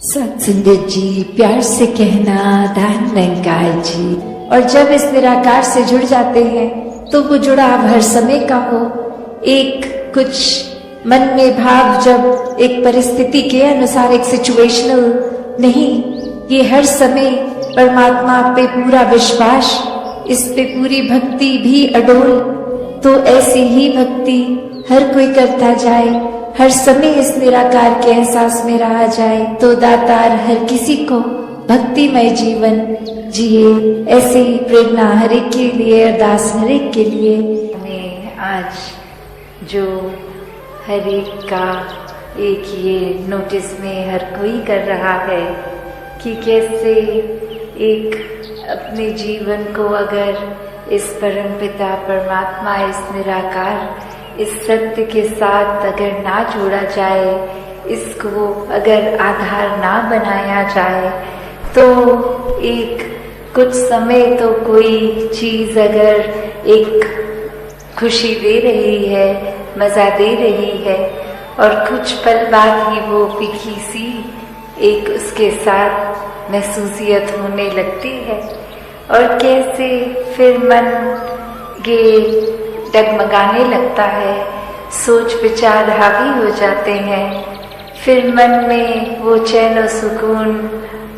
सत्संगत जी, प्यार से कहना दान निरंकार जी। और जब इस निराकार से जुड़ जाते हैं तो वो जुड़ाव हर समय का हो। एक कुछ मन में भाव जब एक परिस्थिति के अनुसार, एक सिचुएशनल नहीं, ये हर समय परमात्मा पे पूरा विश्वास, इस पे पूरी भक्ति भी अडोल। तो ऐसी ही भक्ति हर कोई करता जाए, हर समय इस निराकार के एहसास में रहा जाए, तो दातार हर किसी को भक्तिमय जीवन जिए। ऐसे ही प्रेरणा हर एक के लिए, अरदास हर एक के लिए। हमें आज जो हर एक का एक ये नोटिस में हर कोई कर रहा है कि कैसे एक अपने जीवन को अगर इस परमपिता परमात्मा, इस निराकार, इस सत्य के साथ अगर ना जोड़ा जाए, इसको अगर आधार ना बनाया जाए, तो एक कुछ समय तो कोई चीज अगर एक खुशी दे रही है, मजा दे रही है, और कुछ पल बाद ही वो फीकी सी एक उसके साथ महसूसियत होने लगती है। और कैसे फिर मन ये डगमगाने लगता है, सोच विचार हावी हो जाते हैं, फिर मन में वो चैन और सुकून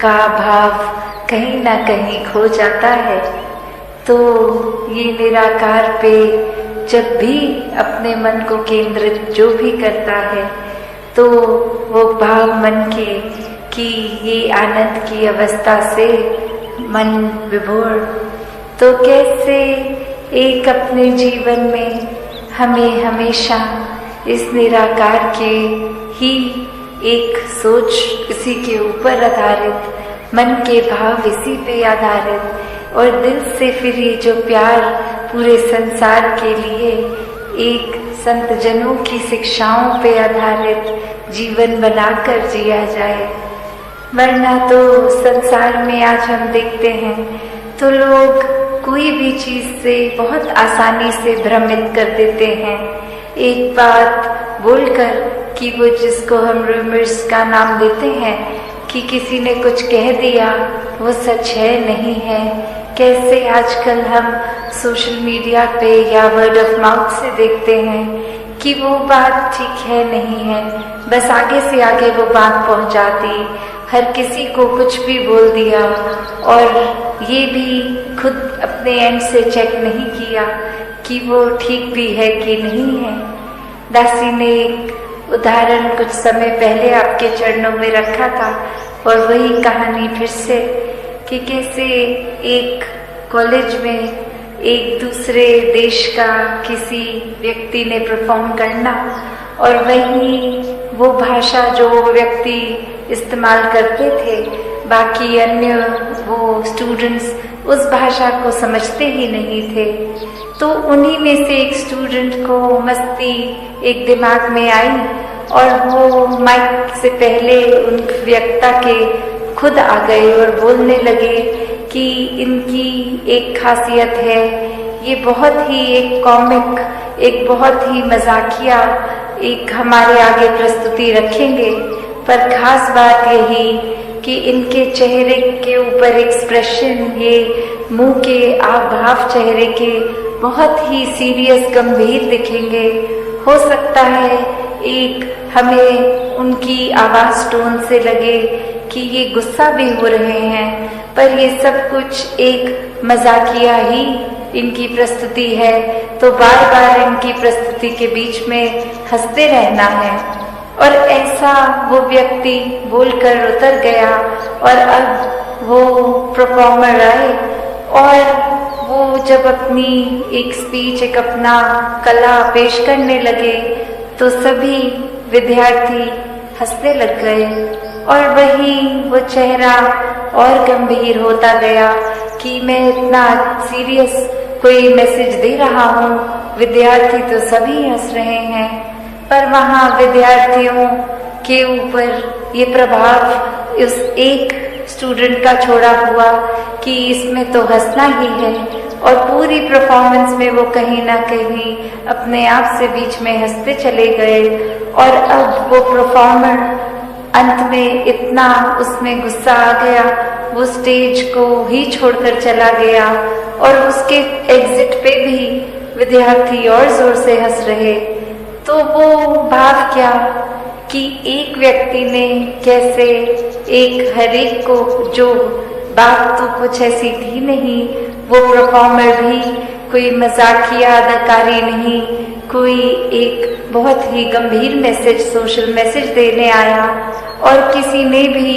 का भाव कहीं ना कहीं खो जाता है। तो ये निराकार पे जब भी अपने मन को केंद्रित जो भी करता है, तो वो भाव मन के कि ये आनंद की अवस्था से मन विभोर। तो कैसे एक अपने जीवन में हमें हमेशा इस निराकार के ही एक सोच, इसी के ऊपर आधारित, मन के भाव इसी पे आधारित, और दिल से फिर ये जो प्यार पूरे संसार के लिए एक संत जनों की शिक्षाओं पे आधारित जीवन बनाकर जिया जाए। वरना तो संसार में आज हम देखते हैं तो लोग कोई भी चीज से बहुत आसानी से भ्रमित कर देते हैं, एक बात बोलकर कि वो जिसको हम रूमर्स का नाम देते हैं कि किसी ने कुछ कह दिया, वो सच है नहीं है। कैसे आजकल हम सोशल मीडिया पे या वर्ड ऑफ माउथ से देखते हैं कि वो बात ठीक है नहीं है, बस आगे से आगे वो बात पहुंचा दी, हर किसी को कुछ भी बोल दिया, और ये भी खुद अपने एंड से चेक नहीं किया कि वो ठीक भी है कि नहीं है। दासी ने एक उदाहरण कुछ समय पहले आपके चरणों में रखा था, और वही कहानी फिर से कि कैसे एक कॉलेज में एक दूसरे देश का किसी व्यक्ति ने परफॉर्म करना, और वही वो भाषा जो वो व्यक्ति इस्तेमाल करते थे, बाकी अन्य वो स्टूडेंट्स उस भाषा को समझते ही नहीं थे। तो उन्हीं में से एक स्टूडेंट को मस्ती एक दिमाग में आई, और वो माइक से पहले उन वक्ता के खुद आ गए और बोलने लगे कि इनकी एक खासियत है, ये बहुत ही एक कॉमिक, एक बहुत ही मजाकिया एक हमारे आगे प्रस्तुति रखेंगे, पर खास बात यही कि इनके चेहरे के ऊपर एक्सप्रेशन, ये मुंह के भाव चेहरे के बहुत ही सीरियस, गंभीर दिखेंगे। हो सकता है एक हमें उनकी आवाज टोन से लगे कि ये गुस्सा भी हो रहे हैं, पर ये सब कुछ एक मजाकिया ही इनकी प्रस्तुति है, तो बार बार इनकी प्रस्तुति के बीच में हंसते रहना है। और ऐसा वो व्यक्ति बोलकर उतर गया, और अब वो परफॉर्मर आए, और वो जब अपनी एक स्पीच, एक अपना कला पेश करने लगे, तो सभी विद्यार्थी हंसने लग गए, और वही वो चेहरा और गंभीर होता गया कि मैं इतना सीरियस कोई मैसेज दे रहा हूँ, विद्यार्थी तो सभी हंस रहे हैं, पर वहाँ विद्यार्थियों के ऊपर ये प्रभाव उस एक स्टूडेंट का छोड़ा हुआ कि इसमें तो हंसना ही है, और पूरी परफॉर्मेंस में वो कहीं ना कहीं अपने आप से बीच में हंसते चले गए। और अब वो परफॉर्मर अंत में इतना उसमें गुस्सा आ गया, वो स्टेज को ही छोड़कर चला गया और उसके एग्जिट पे भी विद्यार्थी और जोर से हंस रहे। तो वो भाव क्या कि एक व्यक्ति ने कैसे एक हर एक को, जो बात तो कुछ ऐसी थी नहीं, वो परफॉर्मर भी कोई मजाकिया अदाकारी नहीं, कोई एक बहुत ही गंभीर मैसेज, सोशल मैसेज देने आया। और किसी ने भी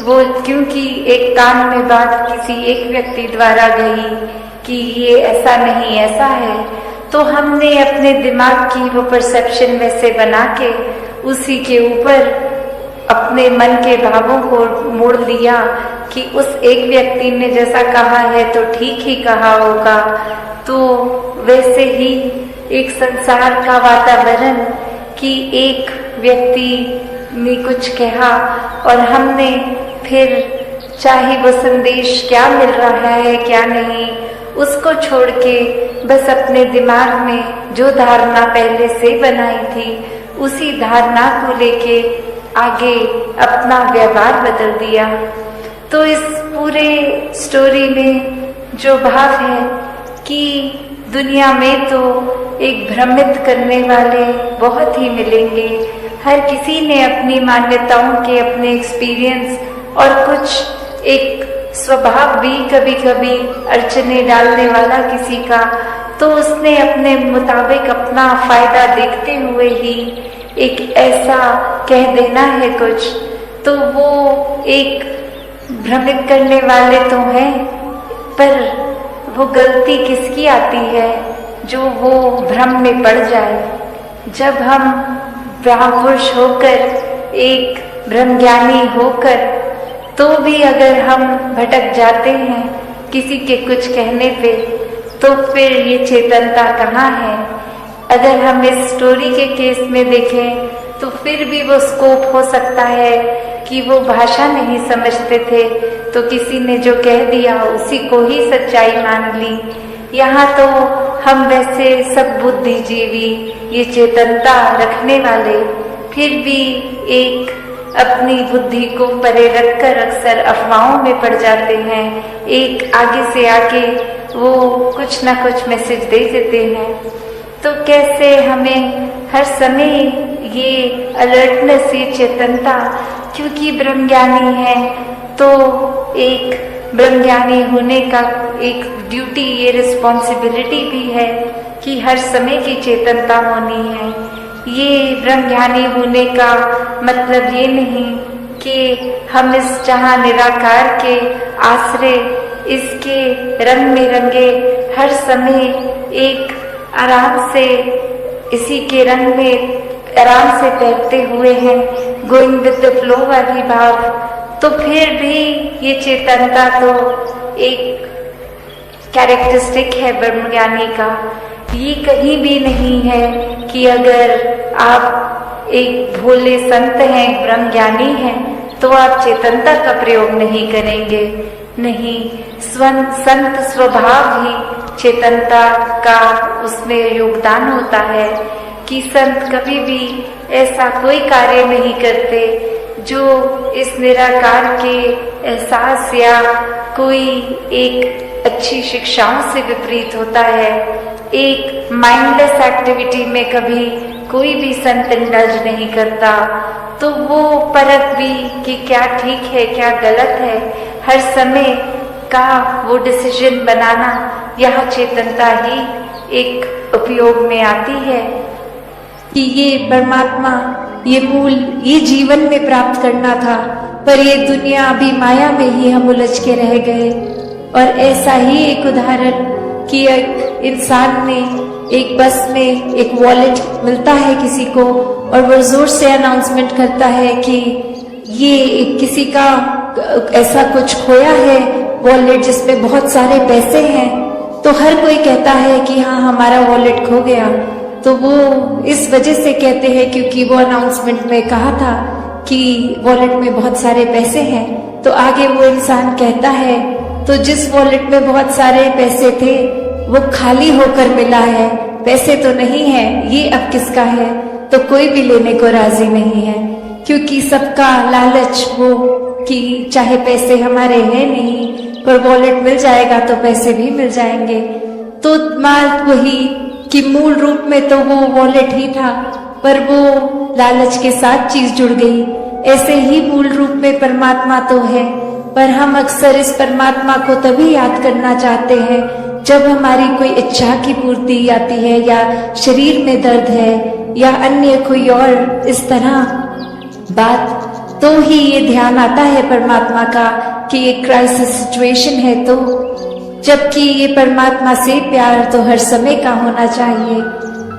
वो, क्योंकि एक कान में बात किसी एक व्यक्ति द्वारा गई कि ये ऐसा नहीं ऐसा है, तो हमने अपने दिमाग की वो परसेप्शन वैसे बना के उसी के ऊपर अपने मन के भावों को मोड़ लिया कि उस एक व्यक्ति ने जैसा कहा है तो ठीक ही कहा होगा। तो वैसे ही एक संसार का वातावरण कि एक व्यक्ति ने कुछ कहा और हमने फिर, चाहे वो संदेश क्या मिल रहा है क्या नहीं, उसको छोड़ के बस अपने दिमाग में जो धारणा पहले से बनाई थी उसी धारणा को लेके आगे अपना व्यवहार बदल दिया। तो इस पूरे स्टोरी में जो भाव है कि दुनिया में तो एक भ्रमित करने वाले बहुत ही मिलेंगे, हर किसी ने अपनी मान्यताओं के, अपने एक्सपीरियंस और कुछ एक स्वभाव भी कभी कभी अड़चने डालने वाला किसी का, तो उसने अपने मुताबिक अपना फायदा देखते हुए ही एक ऐसा कह देना है कुछ, तो वो एक भ्रमित करने वाले तो हैं, पर वो गलती किसकी आती है जो वो भ्रम में पड़ जाए। जब हम ब्रह्मपुरुष होकर, एक ब्रह्मज्ञानी होकर, तो भी अगर हम भटक जाते हैं किसी के कुछ कहने पे, तो फिर ये चेतनता कहाँ है। अगर हम इस स्टोरी के केस में देखें तो फिर भी वो स्कोप हो सकता है कि वो भाषा नहीं समझते थे तो किसी ने जो कह दिया उसी को ही सच्चाई मान ली। यहाँ तो हम वैसे सब बुद्धिजीवी, ये चेतनता रखने वाले, फिर भी एक अपनी बुद्धि को परे रखकर अक्सर अफवाहों में पड़ जाते हैं। एक आगे से आगे वो कुछ ना कुछ मैसेज दे देते हैं। तो कैसे हमें हर समय ये अलर्टनेस, ये चेतनता, क्योंकि ब्रह्मज्ञानी है तो एक ब्रह्मज्ञानी होने का एक ड्यूटी, ये रिस्पॉन्सिबिलिटी भी है कि हर समय की चेतनता होनी है। ये ब्रह्मज्ञानी होने का मतलब ये नहीं कि हम इस जहाँ निराकार के आश्रय, इसके रंग में रंगे हर समय एक आराम से इसी के रंग में आराम से तैरते हुए हैं, गोइंग विद द फ्लो वाली भाव। तो फिर भी ये चेतनता तो एक कैरेक्टरिस्टिक है ब्रह्मज्ञानी का। ये कहीं भी नहीं है कि अगर आप एक भोले संत हैं, ब्रह्मज्ञानी हैं, तो आप चेतनता का प्रयोग नहीं करेंगे। नहीं, संत स्वभाव ही चेतनता का उसमें योगदान होता है कि संत कभी भी ऐसा कोई कार्य नहीं करते जो इस निराकार के एहसास या कोई एक अच्छी शिक्षाओं से विपरीत होता है। एक माइंडलेस एक्टिविटी में कभी कोई भी संत इंडल्ज नहीं करता, तो वो परख भी कि क्या ठीक है क्या गलत है, हर समय का वो डिसीजन बनाना, यह चेतनता ही एक उपयोग में आती है कि ये परमात्मा, ये मूल, ये जीवन में प्राप्त करना था, पर ये दुनिया अभी माया में ही हम उलझ के रह गए। और ऐसा ही एक उदाहरण कि एक इंसान ने एक बस में एक वॉलेट मिलता है किसी को और वो जोर से अनाउंसमेंट करता है कि ये किसी का ऐसा कुछ खोया है वॉलेट जिसमें बहुत सारे पैसे हैं। तो हर कोई कहता है कि हाँ हमारा वॉलेट खो गया। तो वो इस वजह से कहते हैं क्योंकि वो अनाउंसमेंट में कहा था कि वॉलेट में बहुत सारे पैसे हैं। तो आगे वो इंसान कहता है तो जिस वॉलेट में बहुत सारे पैसे थे वो खाली होकर मिला है, पैसे तो नहीं है, ये अब किसका है? तो कोई भी लेने को राजी नहीं है। क्योंकि सबका लालच वो कि चाहे पैसे हमारे हैं नहीं, पर वॉलेट मिल जाएगा तो पैसे भी मिल जाएंगे। तो माल वही कि मूल रूप में तो वो वॉलेट ही था, पर वो लालच के साथ चीज जुड़ गई। ऐसे ही मूल रूप में परमात्मा तो है, पर हम अक्सर इस परमात्मा को तभी याद करना चाहते हैं जब हमारी कोई इच्छा की पूर्ति आती है, या शरीर में दर्द है, या अन्य कोई और इस तरह बात, तो ही ये ध्यान आता है परमात्मा का कि ये क्राइसिस सिचुएशन है। तो जबकि ये परमात्मा से प्यार तो हर समय का होना चाहिए।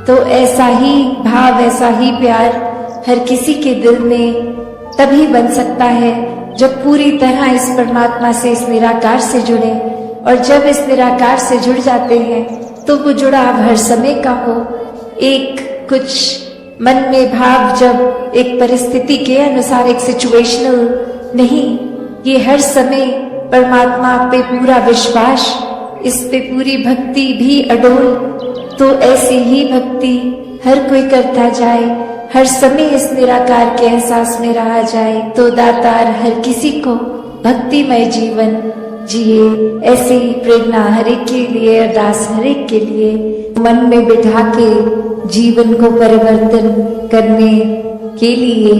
तो ऐसा ही भाव, ऐसा ही प्यार हर किसी के दिल में तभी बन सकता है जब पूरी तरह इस परमात्मा से, इस निराकार से जुड़े। और जब इस निराकार से जुड़ जाते हैं तो वो जुड़ाव हर समय का हो। एक कुछ मन में भाव जब एक परिस्थिति के अनुसार, एक सिचुएशनल नहीं, ये हर समय परमात्मा पे पूरा विश्वास, इस पे पूरी भक्ति भी अडोल। तो ऐसी ही भक्ति हर कोई करता जाए, हर समय इस निराकार के एहसास में रहा जाए, तो दातार हर किसी को भक्तिमय जीवन जिए। ऐसे ही प्रेरणा हर एक के लिए, अरदास हर एक के लिए मन में बिठा के जीवन को परिवर्तन करने के लिए।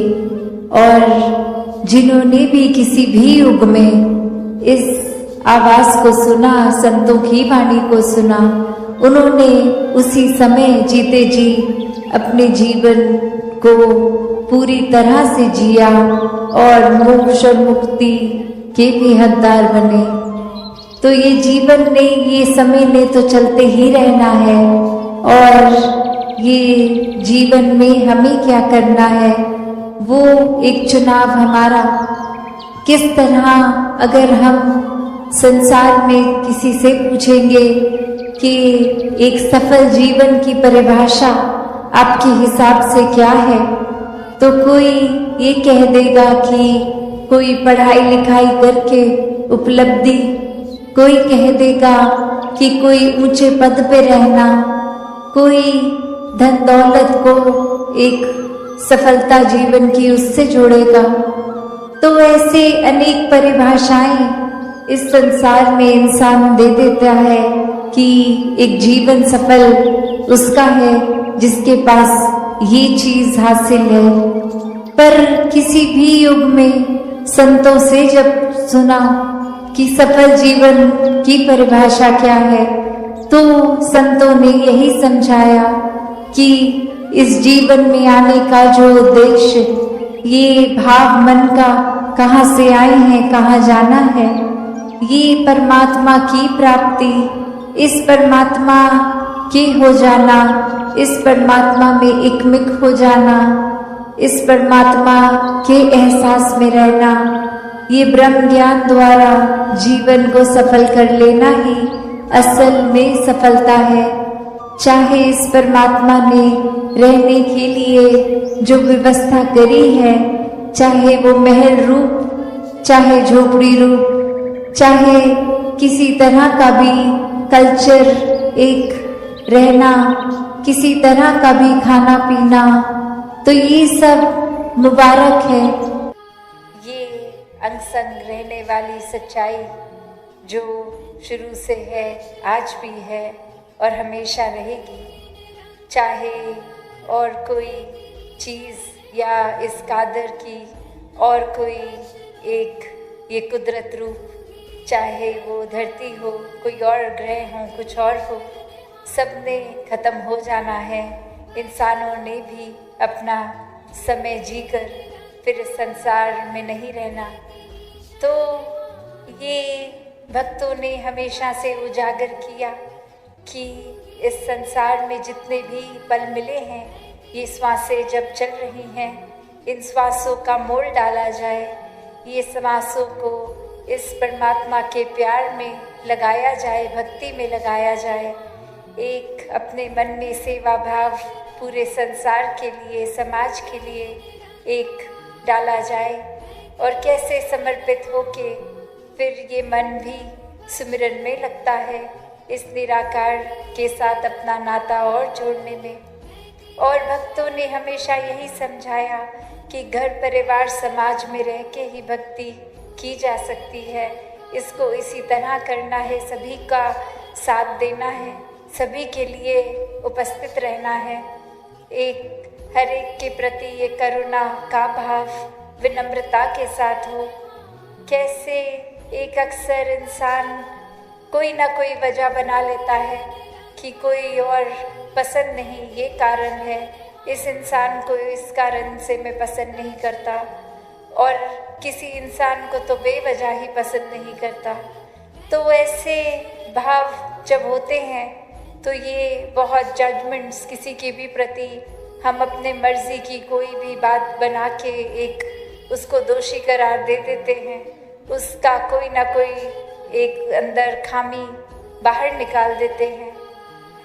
और जिन्होंने भी किसी भी युग में इस आवाज को सुना, संतों की वाणी को सुना, उन्होंने उसी समय जीते जी अपने जीवन को पूरी तरह से जिया और मोक्ष और मुक्ति के भी हकदार बने। तो ये जीवन ने, ये समय ने तो चलते ही रहना है, और ये जीवन में हमें क्या करना है वो एक चुनाव हमारा। किस तरह, अगर हम संसार में किसी से पूछेंगे कि एक सफल जीवन की परिभाषा आपके हिसाब से क्या है, तो कोई ये कह देगा कि कोई पढ़ाई लिखाई करके उपलब्धि, कोई कह देगा कि कोई ऊंचे पद पे रहना, कोई धन दौलत को एक सफलता जीवन की उससे जोड़ेगा। तो ऐसे अनेक परिभाषाएं इस संसार में इंसान दे देता है कि एक जीवन सफल उसका है जिसके पास ये चीज हासिल है। पर किसी भी युग में संतों से जब सुना कि सफल जीवन की परिभाषा क्या है, तो संतों ने यही समझाया कि इस जीवन में आने का जो उद्देश्य, ये भाव मन का कहाँ से आए हैं, कहाँ जाना है, ये परमात्मा की प्राप्ति, इस परमात्मा के हो जाना, इस परमात्मा में एकमिक हो जाना, इस परमात्मा के एहसास में रहना, ये ब्रह्म ज्ञान द्वारा जीवन को सफल कर लेना ही असल में सफलता है। चाहे इस परमात्मा ने रहने के लिए जो व्यवस्था करी है, चाहे वो महल रूप, चाहे झोपड़ी रूप, चाहे किसी तरह का भी कल्चर, एक रहना, किसी तरह का भी खाना पीना, तो ये सब मुबारक है। ये अंग संग रहने वाली सच्चाई जो शुरू से है, आज भी है और हमेशा रहेगी। चाहे और कोई चीज़ या इस कादर की और कोई एक ये कुदरत रूप, चाहे वो धरती हो, कोई और ग्रह हो, कुछ और हो, सब ने ख़त्म हो जाना है। इंसानों ने भी अपना समय जीकर फिर इस संसार में नहीं रहना। तो ये भक्तों ने हमेशा से उजागर किया कि इस संसार में जितने भी पल मिले हैं, ये श्वासें जब चल रही हैं, इन श्वासों का मोल डाला जाए, ये श्वासों को इस परमात्मा के प्यार में लगाया जाए, भक्ति में लगाया जाए, एक अपने मन में सेवा भाव पूरे संसार के लिए, समाज के लिए एक डाला जाए, और कैसे समर्पित होके फिर ये मन भी सुमिरन में लगता है, इस निराकार के साथ अपना नाता और जोड़ने में। और भक्तों ने हमेशा यही समझाया कि घर परिवार समाज में रह के ही भक्ति की जा सकती है। इसको इसी तरह करना है, सभी का साथ देना है, सभी के लिए उपस्थित रहना है। हर एक के प्रति ये करुणा का भाव विनम्रता के साथ हो। कैसे एक अक्सर इंसान कोई ना कोई वजह बना लेता है कि कोई और पसंद नहीं, ये कारण है, इस इंसान को इस कारण से मैं पसंद नहीं करता, और किसी इंसान को तो बेवजह ही पसंद नहीं करता। तो ऐसे भाव जब होते हैं तो ये बहुत जजमेंट्स किसी के भी प्रति हम अपने मर्जी की कोई भी बात बना के एक उसको दोषी करार दे देते हैं। उसका कोई ना कोई एक अंदर खामी बाहर निकाल देते हैं।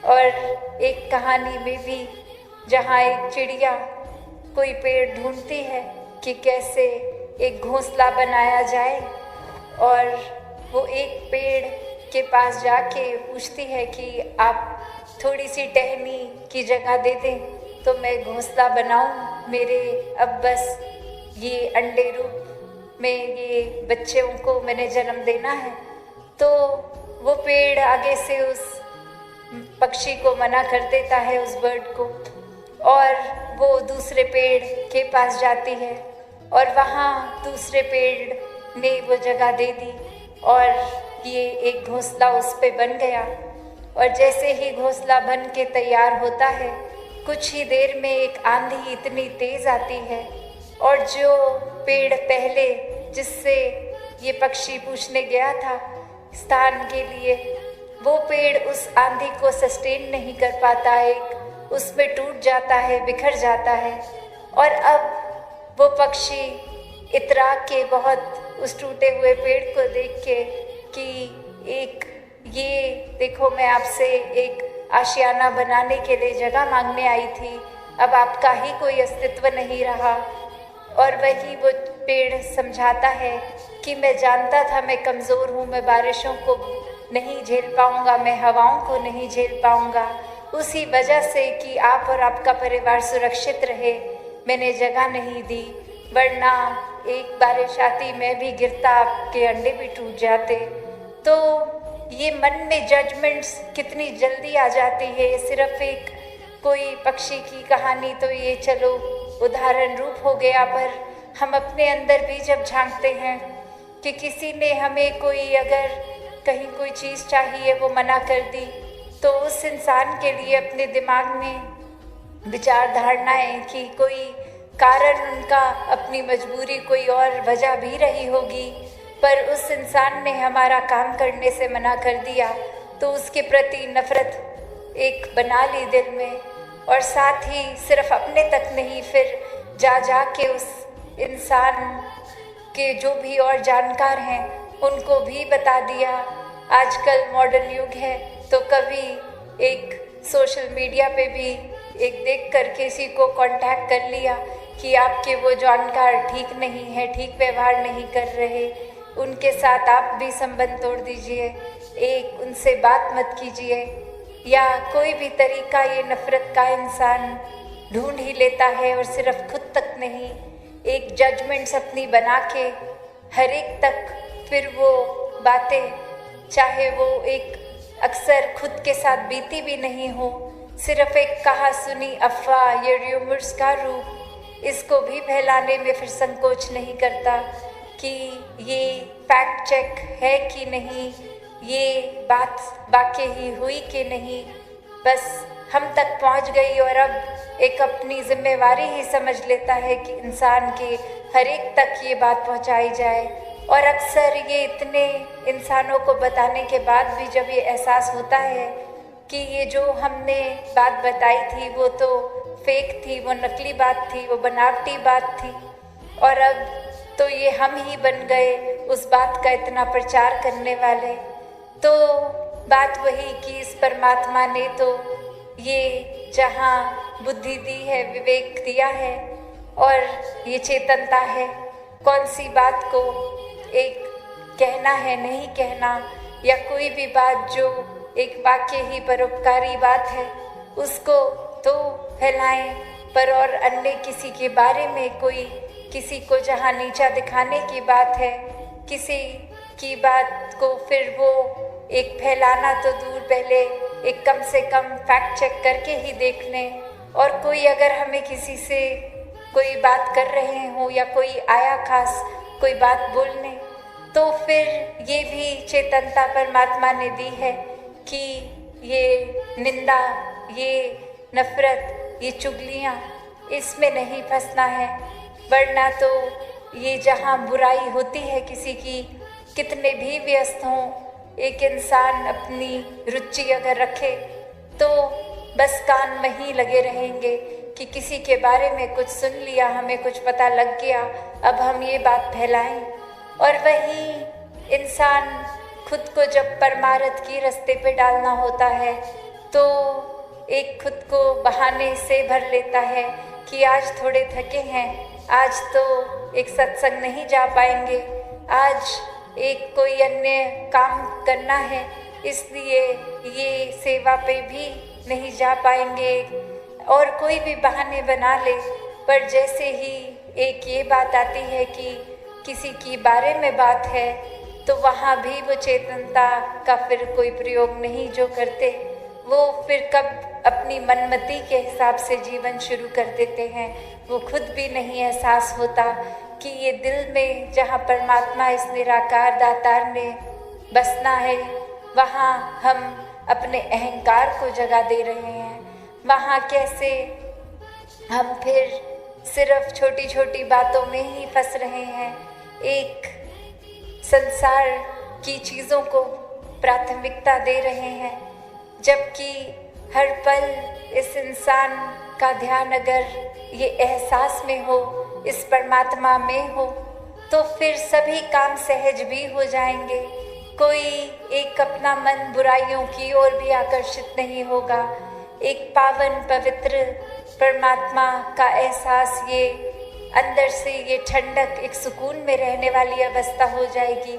और एक कहानी में भी जहाँ एक चिड़िया कोई पेड़ ढूंढती है कि कैसे एक घोंसला बनाया जाए, और वो एक पेड़ के पास जाके पूछती है कि आप थोड़ी सी टहनी की जगह दे दें तो मैं घोंसला बनाऊं, मेरे अब बस ये अंडे रूप में ये बच्चों को मैंने जन्म देना है। तो वो पेड़ आगे से उस पक्षी को मना कर देता है, उस बर्ड को, और वो दूसरे पेड़ के पास जाती है और वहाँ दूसरे पेड़ ने वो जगह दे दी और ये एक घोंसला उस पे बन गया। और जैसे ही घोंसला बन के तैयार होता है, कुछ ही देर में एक आंधी इतनी तेज आती है और जो पेड़ पहले जिससे ये पक्षी पूछने गया था स्थान के लिए, वो पेड़ उस आंधी को सस्टेन नहीं कर पाता, एक उसमें टूट जाता है, बिखर जाता है। और अब वो पक्षी इतरा के बहुत उस टूटे हुए पेड़ को देख के कि एक ये देखो, मैं आपसे एक आशियाना बनाने के लिए जगह मांगने आई थी, अब आपका ही कोई अस्तित्व नहीं रहा। और वही वो पेड़ समझाता है कि मैं जानता था मैं कमज़ोर हूँ, मैं बारिशों को नहीं झेल पाऊँगा, मैं हवाओं को नहीं झेल पाऊँगा, उसी वजह से कि आप और आपका परिवार सुरक्षित रहे मैंने जगह नहीं दी, वरना एक बारिश आती मैं भी गिरता, आपके अंडे भी टूट जाते। तो ये मन में जजमेंट्स कितनी जल्दी आ जाती है। ये सिर्फ एक कोई पक्षी की कहानी तो ये चलो उदाहरण रूप हो गया, पर हम अपने अंदर भी जब झांकते हैं कि किसी ने हमें कोई अगर कहीं कोई चीज़ चाहिए वो मना कर दी, तो उस इंसान के लिए अपने दिमाग में विचार धारणाएं कि कोई कारण उनका अपनी मजबूरी कोई और वजह भी रही होगी, पर उस इंसान ने हमारा काम करने से मना कर दिया, तो उसके प्रति नफ़रत एक बना ली दिल में। और साथ ही सिर्फ अपने तक नहीं, फिर जा के उस इंसान के जो भी और जानकार हैं उनको भी बता दिया। आजकल मॉडर्न युग है, तो कभी एक सोशल मीडिया पे भी एक देख कर किसी को कांटेक्ट कर लिया कि आपके वो जानकार ठीक नहीं है, ठीक व्यवहार नहीं कर रहे, उनके साथ आप भी संबंध तोड़ दीजिए, एक उनसे बात मत कीजिए। या कोई भी तरीका ये नफ़रत का इंसान ढूंढ ही लेता है, और सिर्फ खुद तक नहीं, एक जजमेंट्स अपनी बना के हर एक तक फिर वो बातें, चाहे वो एक अक्सर खुद के साथ बीती भी नहीं हो, सिर्फ एक कहा सुनी अफवाह या र्यूमर्स का रूप, इसको भी फैलाने में फिर संकोच नहीं करता कि ये फैक्ट चेक है कि नहीं, ये बात वाकई ही हुई कि नहीं, बस हम तक पहुंच गई और अब एक अपनी जिम्मेवारी ही समझ लेता है कि इंसान के हर एक तक ये बात पहुंचाई जाए। और अक्सर ये इतने इंसानों को बताने के बाद भी जब ये एहसास होता है कि ये जो हमने बात बताई थी वो तो फेक थी, वो नकली बात थी, वो बनावटी बात थी, और अब तो ये हम ही बन गए उस बात का इतना प्रचार करने वाले। तो बात वही कि इस परमात्मा ने तो ये जहाँ बुद्धि दी है, विवेक दिया है और ये चेतनता है, कौन सी बात को एक कहना है नहीं कहना, या कोई भी बात जो एक वाकई ही परोपकारी बात है उसको तो फैलाएं, पर और अन्य किसी के बारे में कोई किसी को जहाँ नीचा दिखाने की बात है, किसी की बात को फिर वो एक फैलाना तो दूर, पहले एक कम से कम फैक्ट चेक करके ही देख लें। और कोई अगर हमें किसी से कोई बात कर रहे हो या कोई आया खास कोई बात बोलने, तो फिर ये भी चेतनता परमात्मा ने दी है कि ये निंदा, ये नफरत, ये चुगलियाँ, इसमें नहीं फंसना है। वरना तो ये जहाँ बुराई होती है किसी की, कितने भी व्यस्त हों, एक इंसान अपनी रुचि अगर रखे तो बस कान में ही लगे रहेंगे कि किसी के बारे में कुछ सुन लिया, हमें कुछ पता लग गया, अब हम ये बात फैलाएं। और वही इंसान खुद को जब परमार्थ की रास्ते पे डालना होता है तो एक खुद को बहाने से भर लेता है कि आज थोड़े थके हैं, आज तो एक सत्संग नहीं जा पाएंगे, आज एक कोई अन्य काम करना है, इसलिए ये सेवा पे भी नहीं जा पाएंगे, और कोई भी बहाने बना ले। पर जैसे ही एक ये बात आती है कि किसी की बारे में बात है, तो वहाँ भी वो चेतनता का फिर कोई प्रयोग नहीं जो करते। वो फिर कब अपनी मनमति के हिसाब से जीवन शुरू कर देते हैं, वो खुद भी नहीं एहसास होता कि ये दिल में जहाँ परमात्मा इस निराकार दातार ने बसना है, वहाँ हम अपने अहंकार को जगा दे रहे हैं। वहाँ कैसे हम फिर सिर्फ छोटी छोटी बातों में ही फंस रहे हैं, एक संसार की चीज़ों को प्राथमिकता दे रहे हैं, जबकि हर पल इस इंसान का ध्यान अगर ये एहसास में हो, इस परमात्मा में हो, तो फिर सभी काम सहज भी हो जाएंगे। कोई एक अपना मन बुराइयों की ओर भी आकर्षित नहीं होगा। एक पावन पवित्र परमात्मा का एहसास, ये अंदर से ये ठंडक, एक सुकून में रहने वाली अवस्था हो जाएगी।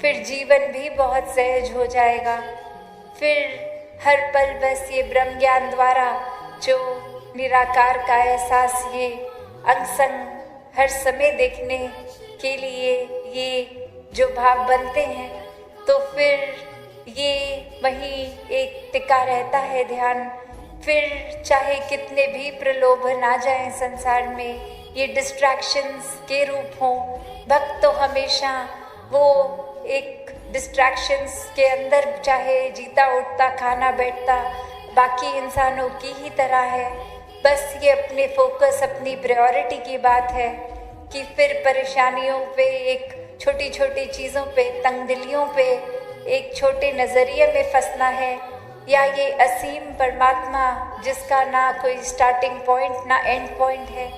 फिर जीवन भी बहुत सहज हो जाएगा। फिर हर पल बस ये ब्रह्म ज्ञान द्वारा जो निराकार का एहसास, ये अंग संग हर समय देखने के लिए ये जो भाव बनते हैं, तो फिर ये वहीं एक टिका रहता है ध्यान। फिर चाहे कितने भी प्रलोभन आ जाएं संसार में, ये डिस्ट्रैक्शंस के रूप हों, भक्त तो हमेशा वो एक डिस्ट्रैक्शंस के अंदर चाहे जीता उठता खाना बैठता बाकी इंसानों की ही तरह है। बस ये अपने फोकस, अपनी प्रायोरिटी की बात है कि फिर परेशानियों पे, एक छोटी छोटी चीज़ों पे, तंगदिलियों पे, एक छोटे नज़रिए में फंसना है, या ये असीम परमात्मा जिसका ना कोई स्टार्टिंग पॉइंट ना एंड पॉइंट है,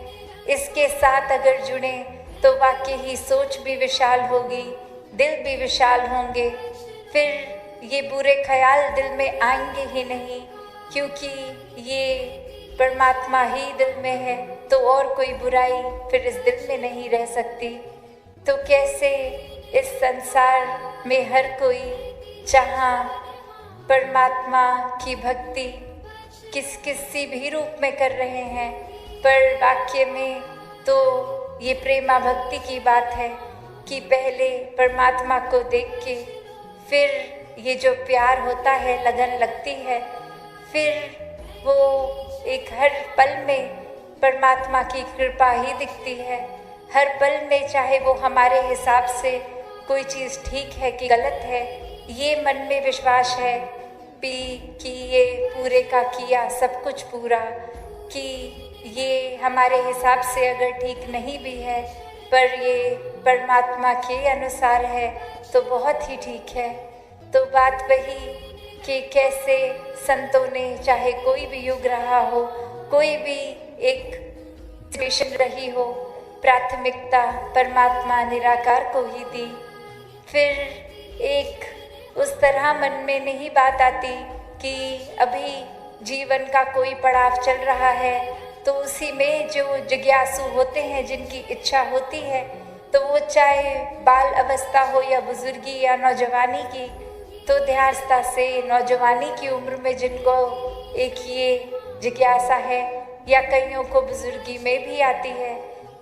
इसके साथ अगर जुड़े तो वाकई ही सोच भी विशाल होगी, दिल भी विशाल होंगे। फिर ये बुरे ख्याल दिल में आएंगे ही नहीं, क्योंकि ये परमात्मा ही दिल में है, तो और कोई बुराई फिर इस दिल में नहीं रह सकती। तो कैसे इस संसार में हर कोई जहाँ परमात्मा की भक्ति किसी भी रूप में कर रहे हैं, पर वाक्य में तो ये प्रेमा भक्ति की बात है कि पहले परमात्मा को देख के फिर ये जो प्यार होता है, लगन लगती है, फिर वो एक हर पल में परमात्मा की कृपा ही दिखती है। हर पल में चाहे वो हमारे हिसाब से कोई चीज़ ठीक है कि गलत है, ये मन में विश्वास है कि ये पूरे का किया सब कुछ पूरा, कि ये हमारे हिसाब से अगर ठीक नहीं भी है, पर ये परमात्मा के अनुसार है तो बहुत ही ठीक है। तो बात वही कि कैसे संतों ने, चाहे कोई भी युग रहा हो, कोई भी एक सिचुएशन रही हो, प्राथमिकता परमात्मा निराकार को ही दी। फिर एक उस तरह मन में नहीं बात आती कि अभी जीवन का कोई पड़ाव चल रहा है, तो उसी में जो जिज्ञासु होते हैं, जिनकी इच्छा होती है, तो वो चाहे बाल अवस्था हो या बुजुर्गी या नौजवानी की, तो ध्यानस्था से नौजवानी की उम्र में जिनको एक ये जिज्ञासा है या कईयों को बुजुर्गी में भी आती है।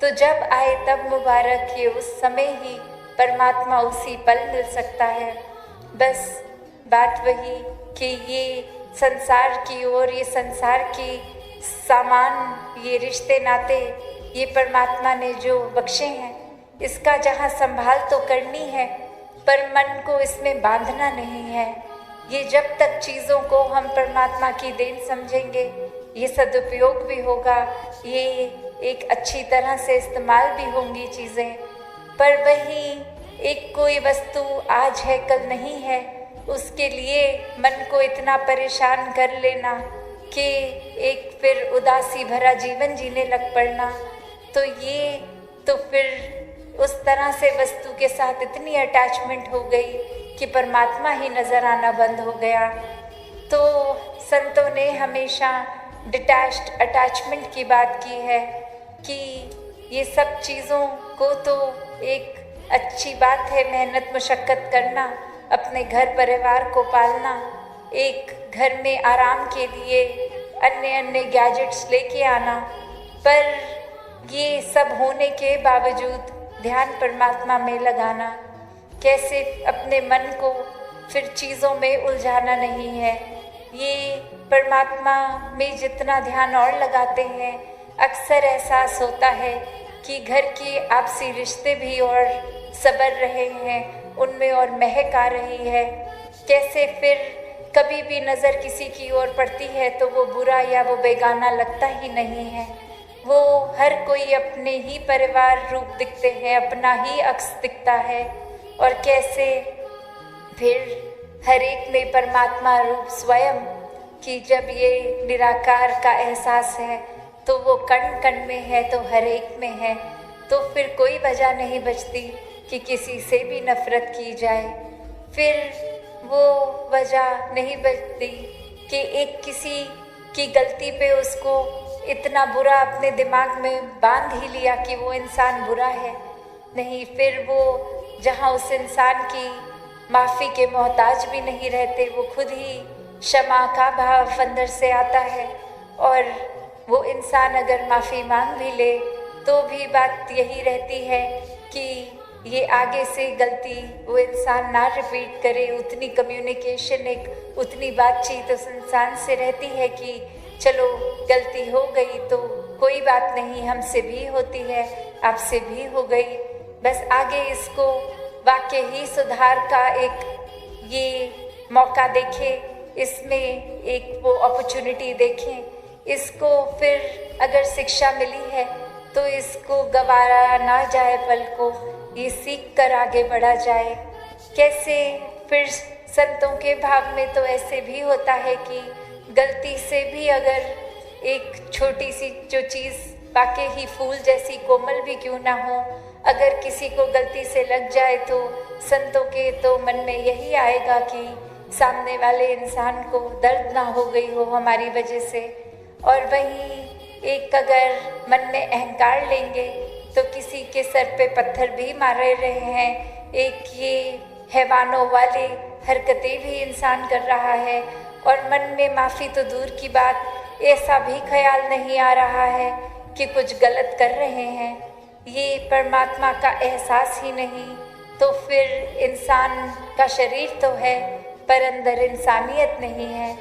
तो जब आए तब मुबारक, ये उस समय ही परमात्मा उसी पल मिल सकता है। बस बात वही कि ये संसार की ओर, ये संसार की सामान, ये रिश्ते नाते, ये परमात्मा ने जो बख्शे हैं, इसका जहाँ संभाल तो करनी है, पर मन को इसमें बांधना नहीं है। ये जब तक चीज़ों को हम परमात्मा की देन समझेंगे, ये सदुपयोग भी होगा, ये एक अच्छी तरह से इस्तेमाल भी होंगी चीज़ें। पर वही एक कोई वस्तु आज है कल नहीं है, उसके लिए मन को इतना परेशान कर लेना कि एक फिर उदासी भरा जीवन जीने लग पड़ना, तो ये तो फिर उस तरह से वस्तु के साथ इतनी अटैचमेंट हो गई कि परमात्मा ही नज़र आना बंद हो गया। तो संतों ने हमेशा डिटैच्ड अटैचमेंट की बात की है कि ये सब चीज़ों को तो एक अच्छी बात है, मेहनत मुशक्क़त करना, अपने घर परिवार को पालना, एक घर में आराम के लिए अन्य अन्य गैजेट्स लेके आना, पर ये सब होने के बावजूद ध्यान परमात्मा में लगाना, कैसे अपने मन को फिर चीज़ों में उलझाना नहीं है। ये परमात्मा में जितना ध्यान और लगाते हैं, अक्सर एहसास होता है कि घर के आपसी रिश्ते भी और संवर रहे हैं, उनमें और महक आ रही है। कैसे फिर कभी भी नज़र किसी की ओर पड़ती है तो वो बुरा या वो बेगाना लगता ही नहीं है। वो हर कोई अपने ही परिवार रूप दिखते हैं, अपना ही अक्स दिखता है। और कैसे फिर हर एक में परमात्मा रूप स्वयं कि जब ये निराकार का एहसास है तो वो कण कण में है, तो हर एक में है, तो फिर कोई वजह नहीं बचती कि किसी से भी नफरत की जाए। फिर वो वजह नहीं बचती कि एक किसी की गलती पे उसको इतना बुरा अपने दिमाग में बांध ही लिया कि वो इंसान बुरा है। नहीं, फिर वो जहाँ उस इंसान की माफ़ी के मोहताज भी नहीं रहते, वो खुद ही क्षमा का भाव अंदर से आता है। और वो इंसान अगर माफ़ी मांग भी ले तो भी बात यही रहती है कि ये आगे से गलती वो इंसान ना रिपीट करे। उतनी कम्युनिकेशन, एक उतनी बातचीत उस इंसान से रहती है कि चलो गलती हो गई तो कोई बात नहीं, हमसे भी होती है, आपसे भी हो गई, बस आगे इसको वाकई ही सुधार का एक ये मौका देखें, इसमें एक वो अपॉर्चुनिटी देखें। इसको फिर अगर शिक्षा मिली है तो इसको गवारा ना जाए पल को, ये सीख कर आगे बढ़ा जाए। कैसे फिर संतों के भाव में तो ऐसे भी होता है कि गलती से भी अगर एक छोटी सी जो चीज़ वाकई ही फूल जैसी कोमल भी क्यों ना हो, अगर किसी को गलती से लग जाए तो संतों के तो मन में यही आएगा कि सामने वाले इंसान को दर्द ना हो गई हो हमारी वजह से। और वहीं एक अगर मन में अहंकार लेंगे तो किसी के सर पे पत्थर भी मार रहे हैं, एक ये हैवानों वाली हरकतें भी इंसान कर रहा है। और मन में माफ़ी तो दूर की बात, ऐसा भी ख्याल नहीं आ रहा है कि कुछ गलत कर रहे हैं। ये परमात्मा का एहसास ही नहीं, तो फिर इंसान का शरीर तो है पर अंदर इंसानियत नहीं है।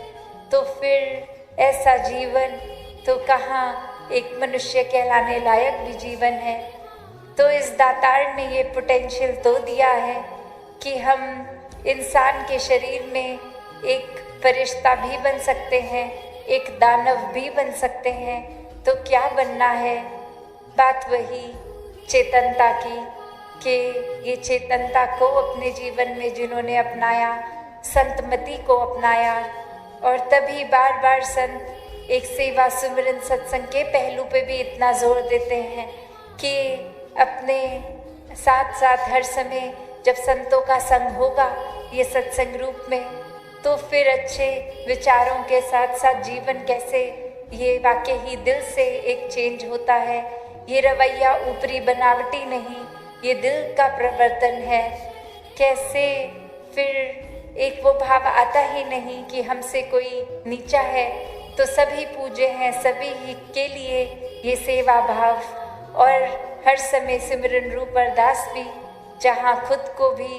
तो फिर ऐसा जीवन तो कहाँ एक मनुष्य कहलाने लायक भी जीवन है। तो इस दातार ने ये पोटेंशियल तो दिया है कि हम इंसान के शरीर में एक फरिश्ता भी बन सकते हैं, एक दानव भी बन सकते हैं। तो क्या बनना है? बात वही चेतनता की कि ये चेतनता को अपने जीवन में जिन्होंने अपनाया, संतमति को अपनाया, और तभी बार बार संत एक सेवा सुमिरन सत्संग के पहलू पे भी इतना जोर देते हैं कि अपने साथ साथ हर समय जब संतों का संग होगा ये सत्संग रूप में, तो फिर अच्छे विचारों के साथ साथ जीवन कैसे ये वाकई ही दिल से एक चेंज होता है। ये रवैया ऊपरी बनावटी नहीं, ये दिल का प्रवर्तन है। कैसे फिर एक वो भाव आता ही नहीं कि हमसे कोई नीचा है, तो सभी पूज्य हैं, सभी ही के लिए ये सेवा भाव और हर समय सिमरन रूप अरदास भी, जहाँ खुद को भी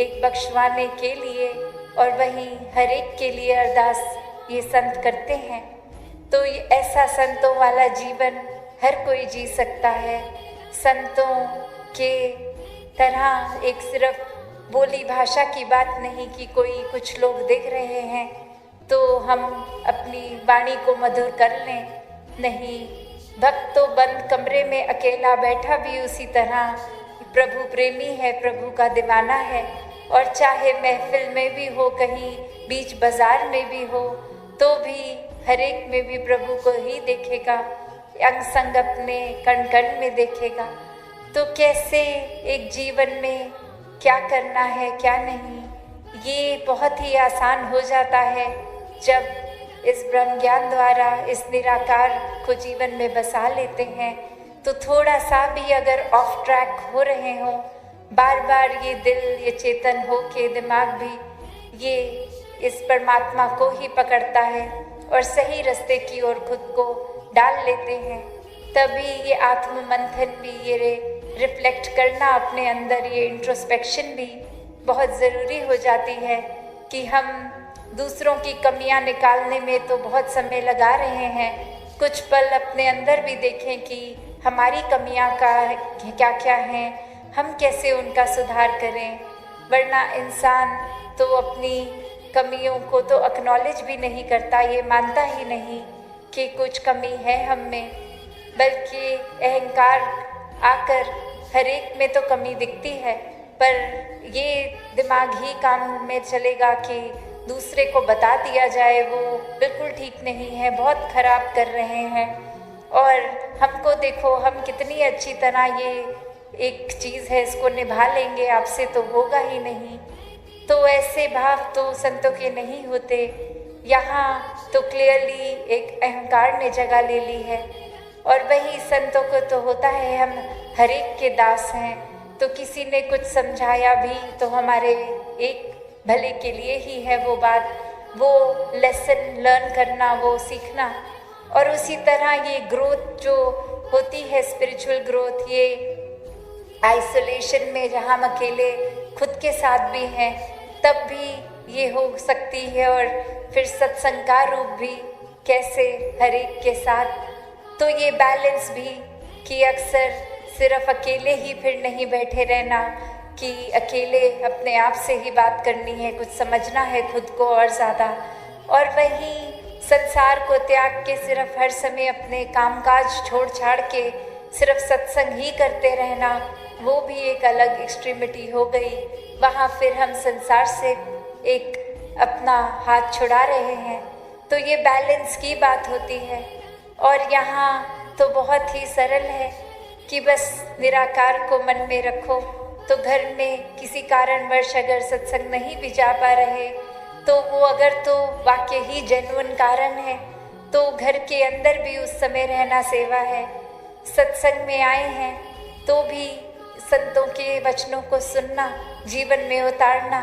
एक बख्शवाने के लिए और वहीं हर एक के लिए अरदास ये संत करते हैं। तो ये ऐसा संतों वाला जीवन हर कोई जी सकता है। संतों के तरह एक सिर्फ बोली भाषा की बात नहीं कि कोई कुछ लोग देख रहे हैं तो हम अपनी वाणी को मधुर कर लें, नहीं। भक्त तो बंद कमरे में अकेला बैठा भी उसी तरह प्रभु प्रेमी है, प्रभु का दीवाना है। और चाहे महफिल में भी हो, कहीं बीच बाजार में भी हो, तो भी हर एक में भी प्रभु को ही देखेगा, अंग संग अपने कण कण में देखेगा। तो कैसे एक जीवन में क्या करना है क्या नहीं, ये बहुत ही आसान हो जाता है जब इस ब्रह्म ज्ञान द्वारा इस निराकार को जीवन में बसा लेते हैं। तो थोड़ा सा भी अगर ऑफ ट्रैक हो रहे हों, बार बार ये दिल ये चेतन हो के दिमाग भी ये इस परमात्मा को ही पकड़ता है और सही रास्ते की ओर खुद को डाल लेते हैं, तभी ये आत्म मंथन भी, ये रिफ्लेक्ट करना अपने अंदर, ये इंट्रोस्पेक्शन भी बहुत ज़रूरी हो जाती है कि हम दूसरों की कमियां निकालने में तो बहुत समय लगा रहे हैं, कुछ पल अपने अंदर भी देखें कि हमारी कमियां का क्या क्या हैं, हम कैसे उनका सुधार करें। वरना इंसान तो अपनी कमियों को तो एक्नॉलेज भी नहीं करता, ये मानता ही नहीं कि कुछ कमी है हम में, बल्कि अहंकार आकर हर एक में तो कमी दिखती है, पर ये दिमाग ही काम में चलेगा कि दूसरे को बता दिया जाए वो बिल्कुल ठीक नहीं है, बहुत खराब कर रहे हैं और हमको देखो हम कितनी अच्छी तरह ये एक चीज़ है, इसको निभा लेंगे, आपसे तो होगा ही नहीं। तो ऐसे भाव तो संतों के नहीं होते। यहाँ तो क्लियरली एक अहंकार ने जगह ले ली है और वही संतों को तो होता है हम हर एक के दास हैं। तो किसी ने कुछ समझाया भी तो हमारे एक भले के लिए ही है वो बात, वो लेसन लर्न करना, वो सीखना। और उसी तरह ये ग्रोथ जो होती है, स्पिरिचुअल ग्रोथ, ये आइसोलेशन में जहाँ हम अकेले खुद के साथ भी हैं तब भी ये हो सकती है, और फिर सत्संग का रूप भी कैसे हर एक के साथ। तो ये बैलेंस भी कि अक्सर सिर्फ अकेले ही फिर नहीं बैठे रहना कि अकेले अपने आप से ही बात करनी है, कुछ समझना है खुद को और ज़्यादा, और वहीं संसार को त्याग के सिर्फ हर समय अपने कामकाज छोड़ छाड़ के सिर्फ सत्संग ही करते रहना, वो भी एक अलग एक्सट्रीमिटी हो गई। वहाँ फिर हम संसार से एक अपना हाथ छुड़ा रहे हैं। तो ये बैलेंस की बात होती है। और यहाँ तो बहुत ही सरल है कि बस निराकार को मन में रखो। तो घर में किसी कारणवश अगर सत्संग नहीं भी जा पा रहे तो वो अगर तो वाकई ही जेन्युइन कारण है तो घर के अंदर भी उस समय रहना सेवा है। सत्संग में आए हैं तो भी संतों के वचनों को सुनना, जीवन में उतारना,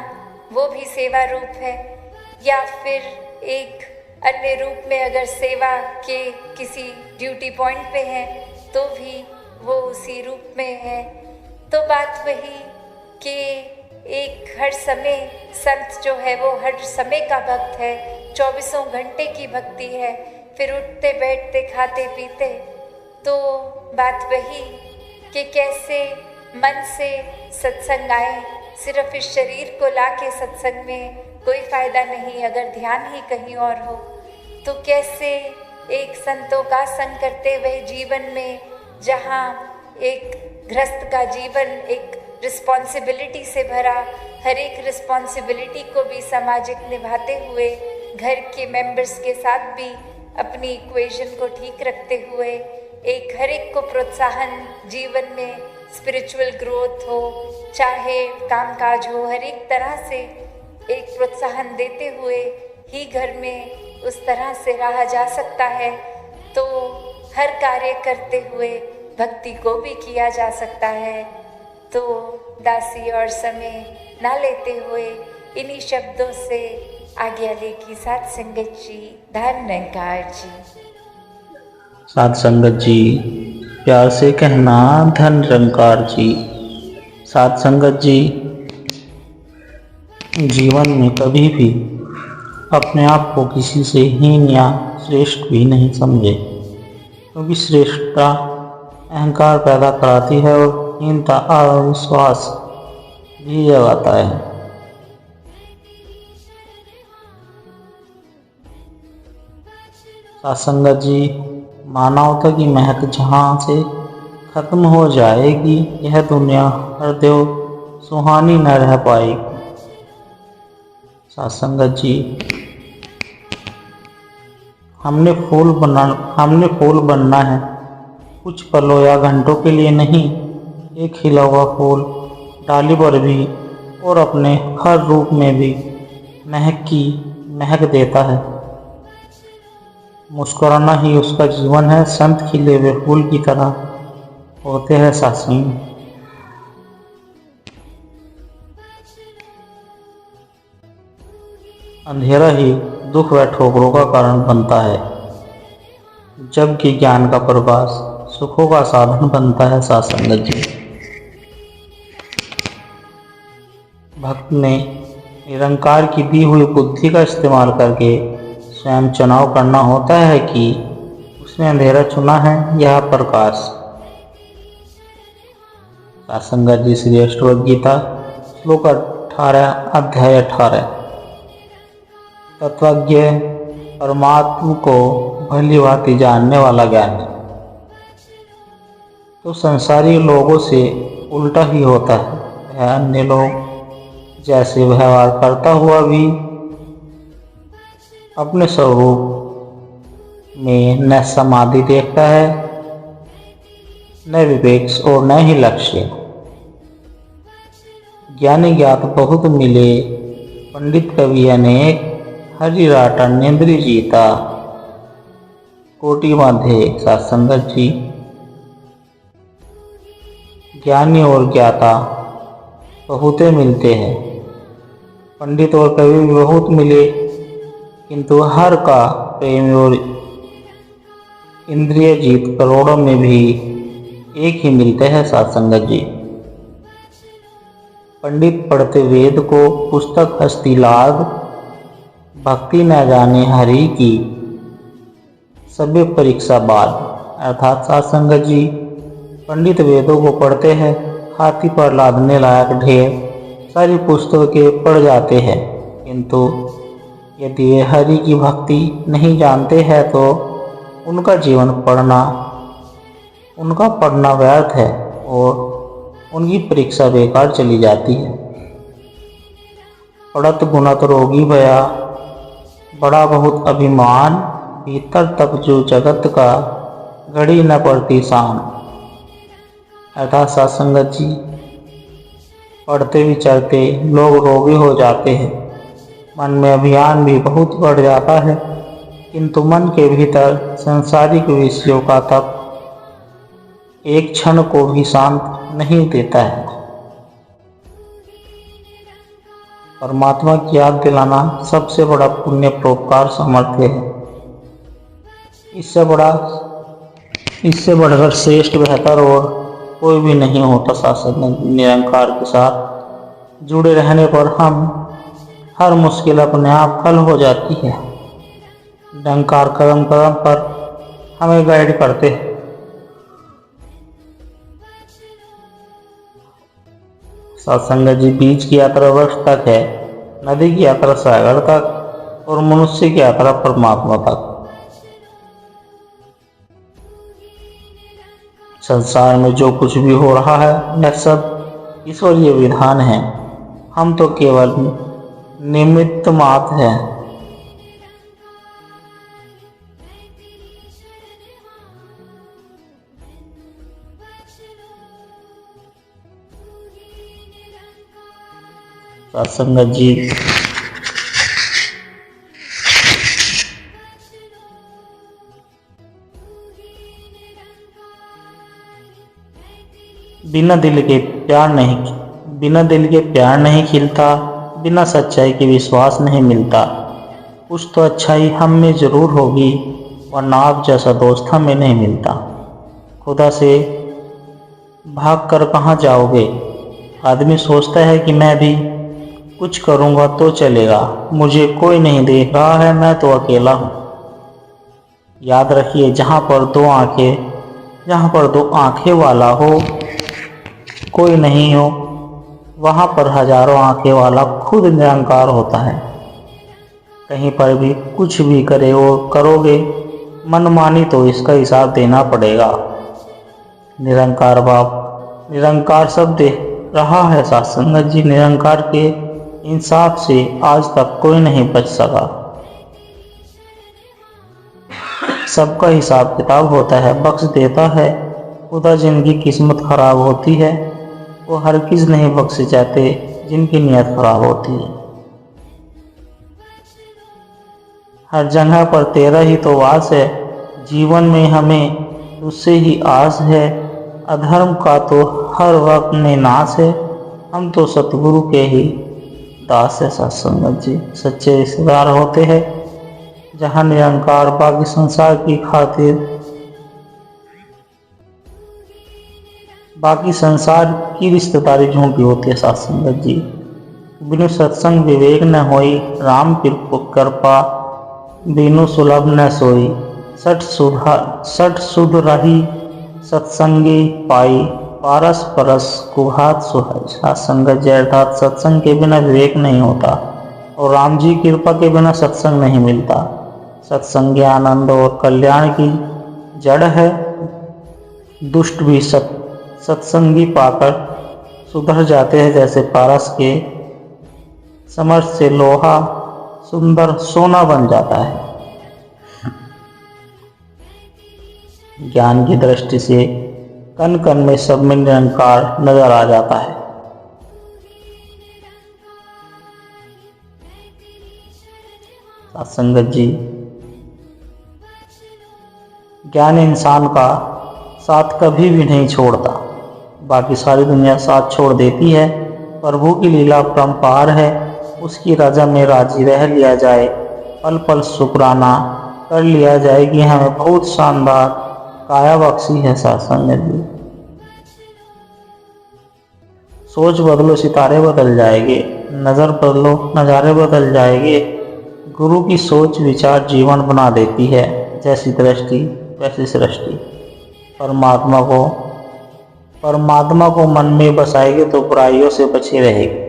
वो भी सेवा रूप है। या फिर एक अन्य रूप में अगर सेवा के किसी ड्यूटी पॉइंट पे हैं तो भी वो उसी रूप में है। तो बात वही कि एक हर समय संत जो है वो हर समय का भक्त है, 24 घंटे की भक्ति है, फिर उठते बैठते खाते पीते। तो बात वही कि कैसे मन से सत्संग आए। सिर्फ इस शरीर को लाके सत्संग में कोई फ़ायदा नहीं अगर ध्यान ही कहीं और हो। तो कैसे एक संतों का संग करते हुए जीवन में, जहाँ एक गृहस्थ का जीवन एक रिस्पॉन्सिबिलिटी से भरा, हर एक रिस्पॉन्सिबिलिटी को भी सामाजिक निभाते हुए, घर के मेंबर्स के साथ भी अपनी इक्वेशन को ठीक रखते हुए, एक हर एक को प्रोत्साहन जीवन में स्पिरिचुअल ग्रोथ हो, चाहे कामकाज हो, हर एक तरह से एक प्रोत्साहन देते हुए ही घर में उस तरह से रहा जा सकता है। तो हर कार्य करते हुए भक्ति को भी किया जा सकता है। तो दासी और समय ना लेते हुए इन्हीं शब्दों से आज्ञा लेगी सात संगत जी, धन निरंकार जी। साध संगत जी, प्यार से कहना धन निरंकार जी। साध संगत जी, जीवन में कभी भी अपने आप को किसी से हीन या श्रेष्ठ भी नहीं समझे, क्योंकि श्रेष्ठता अहंकार पैदा कराती है और हीनता आत्मविश्वास भी जगाता है। साध संगत जी, मानवता की महक जहाँ से खत्म हो जाएगी, यह दुनिया हृदय सुहानी न रह पाएगी। साध संगत जी, हमने फूल बनना है, कुछ पलों या घंटों के लिए नहीं। एक खिला हुआ फूल डाली पर भी और अपने हर रूप में भी महक देता है। मुस्कुराना ही उसका जीवन है। संत खिले हुए फूल की तरह होते हैं सासीं। अंधेरा ही दुख व ठोकरों का कारण बनता है, जबकि ज्ञान का प्रकाश सुखों का साधन बनता है। साध संगत जी, भक्त ने निरंकार की दी हुई बुद्धि का इस्तेमाल करके स्वयं चुनाव करना होता है कि उसने अंधेरा चुना है या प्रकाश। साध संगत जी, श्री अष्टवक्र गीता श्लोक 18 अध्याय 18। तत्वज्ञ परमात्मा को भली भांति जानने वाला ज्ञानी तो संसारी लोगों से उल्टा ही होता है। वह अन्य लोग जैसे व्यवहार करता हुआ भी अपने स्वरूप में न समाधि देखता है, न विवेक और न ही लक्ष्य। ज्ञानी ज्ञात बहुत मिले, पंडित कवि अनेक, हरि राटा नेन्द्री जीता, कोटि बांधे। साध संगत जी, ज्ञानी और ज्ञाता बहुते मिलते हैं, पंडित और कवि भी बहुत मिले, किंतु हर का प्रेम और इंद्रिय जीत करोड़ों में भी एक ही मिलते हैं। साध संगत जी, पंडित पढ़ते वेद को, पुस्तक हस्ती लाग, भक्ति न जाने हरि की, सभी परीक्षा बाद। अर्थात साध संगत जी, पंडित वेदों को पढ़ते हैं, हाथी पर लादने लायक ढेर सारी पुस्तकें पढ़ जाते हैं, किंतु यदि वे हरि की भक्ति नहीं जानते हैं तो उनका पढ़ना व्यर्थ है और उनकी परीक्षा बेकार चली जाती है। पढ़त गुणत रोगी भया, बड़ा बहुत अभिमान, भीतर तप जो जगत का, घड़ी न पड़ती शान। अर्थात साध संगत जी, पढ़ते विचरते लोग रोगी हो जाते हैं, मन में अभिमान भी बहुत बढ़ जाता है, किंतु मन के भीतर संसारिक विषयों का तप एक क्षण को भी शांत नहीं देता है। परमात्मा की याद दिलाना सबसे बड़ा पुण्य परोपकार सामर्थ्य है। इससे बढ़कर श्रेष्ठ बेहतर और कोई भी नहीं होता। शासन निरंकार के साथ जुड़े रहने पर हम हर मुश्किल अपने आप हल हो जाती है। निरंकार कदम कदम पर हमें गाइड करते हैं। सत्संग जी, बीच की यात्रा वृक्ष तक है, नदी की यात्रा सागर तक और मनुष्य की यात्रा परमात्मा तक। संसार में जो कुछ भी हो रहा है यह सब ईश्वरीय विधान है, हम तो केवल निमित्त मात्र हैं। सत्संग जी, बिना दिल के प्यार नहीं खिलता, बिना सच्चाई के विश्वास नहीं मिलता। कुछ तो अच्छाई हम में ज़रूर होगी, वरना आप जैसा दोस्त हमें नहीं मिलता। खुदा से भाग कर कहाँ जाओगे? आदमी सोचता है कि मैं भी कुछ करूँगा तो चलेगा, मुझे कोई नहीं देख रहा है, मैं तो अकेला हूँ। याद रखिए, जहाँ पर दो आंखें वाला हो कोई नहीं हो, वहाँ पर हजारों आंखें वाला खुद निरंकार होता है। कहीं पर भी कुछ भी करोगे मनमानी तो इसका हिसाब देना पड़ेगा। निरंकार बाप निरंकार सब देख रहा है साथ संगत जी। निरंकार के इंसाफ से आज तक कोई नहीं बच सका। सबका हिसाब किताब होता है, बख्श देता है खुदा। जिनकी किस्मत खराब होती है वो हरगिज़ नहीं बख्शे जाते, जिनकी नीयत खराब होती है। हर जगह पर तेरा ही तो वास है, जीवन में हमें तुझसे ही आस है। अधर्म का तो हर वक्त में नाश है, हम तो सतगुरु के ही दास है। सत्संगत जी, सच्चे रिश्तेदार होते हैं जहाँ निरंकार बाकी संसार की खातिर बाकी संसार की रिश्तेदारी झूठी होती है। सत्संगत जी, बिनु सत्संग विवेक न होई, राम कृपा बिनु सुलभ न सोई। सठ सुध रही सत्संगी पाई, पारस परस कुहात सुहाई। सत्संगत जी अर्थात सत्संग के बिना विवेक नहीं होता और राम जी की कृपा के बिना सत्संग नहीं मिलता। सत्संग आनंद और कल्याण की जड़ है। दुष्ट भी सत्संगी पाकर सुधर जाते हैं, जैसे पारस के समर्थ से लोहा सुंदर सोना बन जाता है। ज्ञान की दृष्टि से कण कण में सब में निरंकार नजर आ जाता है। सत्संगत जी, ज्ञान इंसान का साथ कभी भी नहीं छोड़ता, बाकी सारी दुनिया साथ छोड़ देती है। प्रभु की लीला परंपार है, उसकी रजा में राजी रह लिया जाए, पल पल शुक्राना कर लिया जाए कि हमें बहुत शानदार काया बख्शी है। सत्संगत जी, सोच बदलो सितारे बदल जाएंगे, नज़र बदलो नज़ारे बदल जाएंगे। गुरु की सोच विचार जीवन बना देती है, जैसी दृष्टि वैसी सृष्टि। परमात्मा को मन में बसाएंगे तो बुराइयों से बचे रहेंगे।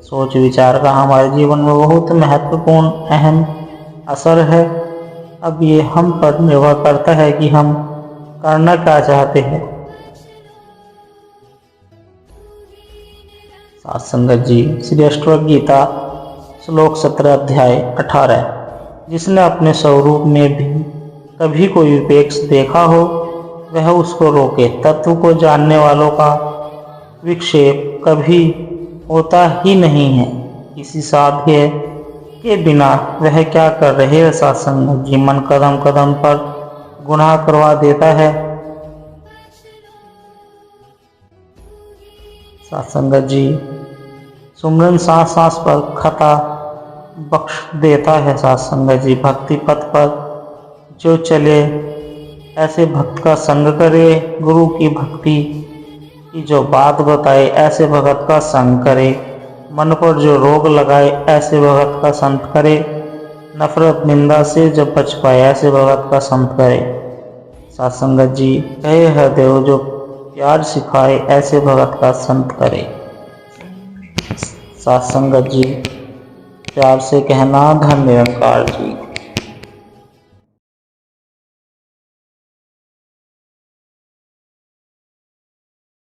सोच विचार का हमारे जीवन में बहुत महत्वपूर्ण अहम असर है। अब ये हम पर निर्भर करता है कि हम करना क्या चाहते हैं। सत्संगत जी, श्री अष्टवक्र गीता श्लोक 17 अध्याय 18। जिसने अपने स्वरूप में भी कभी कोई विवेक देखा हो वह उसको रोके। तत्व को जानने वालों का विक्षेप कभी होता ही नहीं है। किसी साध्य के बिना वह क्या कर रहे हैं। सत्संग जी, मन कदम कदम पर गुनाह करवा देता है। सत्संगत जी, सुमरन सांस सांस पर खता बख्श देता है। सत्संगत जी, भक्ति पथ पर जो चले ऐसे भक्त का संग करे। गुरु की भक्ति की जो बात बताए ऐसे भगत का संग करे। मन पर जो रोग लगाए ऐसे भगत का संत करे। नफरत निंदा से जब बच पाए ऐसे भगत का संत करे। सत्संगत जी, कहे है देव जो प्यार सिखाए ऐसे भगत का संत करे। सत्संगत जी, प्यार से कहना धन निरंकार जी।